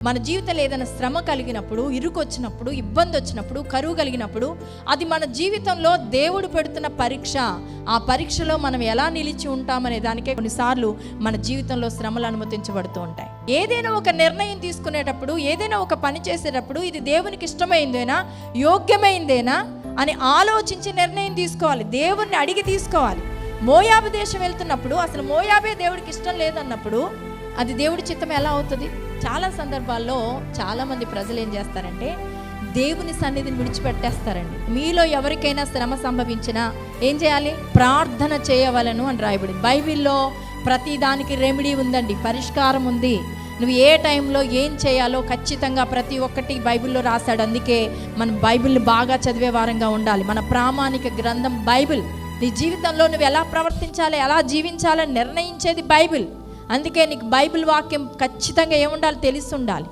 మన జీవితంలో ఏదైనా శ్రమ కలిగినప్పుడు, ఇరుకు వచ్చినప్పుడు, ఇబ్బంది వచ్చినప్పుడు, కరువు కలిగినప్పుడు అది మన జీవితంలో దేవుడు పెడుతున్న పరీక్ష. ఆ పరీక్షలో మనం ఎలా నిలిచి ఉంటామనే దానికే కొన్నిసార్లు మన జీవితంలో శ్రమలు అనుమతించబడుతూ ఉంటాయి. ఏదైనా ఒక నిర్ణయం తీసుకునేటప్పుడు, ఏదైనా ఒక పని చేసేటప్పుడు ఇది దేవునికి ఇష్టమైందేనా, యోగ్యమైందేనా అని ఆలోచించి నిర్ణయం తీసుకోవాలి. దేవుణ్ణి అడిగి తీసుకోవాలి. మోయాబు దేశం వెళ్తున్నప్పుడు అసలు మోయాబే దేవుడికి ఇష్టం లేదన్నప్పుడు అది దేవుడి చిత్తం ఎలా అవుతుంది? చాలా సందర్భాల్లో చాలామంది ప్రజలు ఏం చేస్తారంటే దేవుని సన్నిధిని విడిచిపెట్టేస్తారండి. మీలో ఎవరికైనా శ్రమ సంభవించినా ఏం చేయాలి? ప్రార్థన చేయవలను అని రాయబడింది బైబిల్లో. ప్రతి దానికి రెమెడీ ఉందండి, పరిష్కారం ఉంది. నువ్వు ఏ టైంలో ఏం చేయాలో ఖచ్చితంగా ప్రతి ఒక్కటి బైబిల్లో రాశాడు. అందుకే మనం బైబిల్ని బాగా చదివే వారంగా ఉండాలి. మన ప్రామాణిక గ్రంథం బైబిల్. నీ జీవితంలో నువ్వు ఎలా ప్రవర్తించాలి, ఎలా జీవించాలని నిర్ణయించేది బైబిల్. అందుకే నీకు బైబిల్ వాక్యం ఖచ్చితంగా ఏముండాలి? తెలిసి ఉండాలి.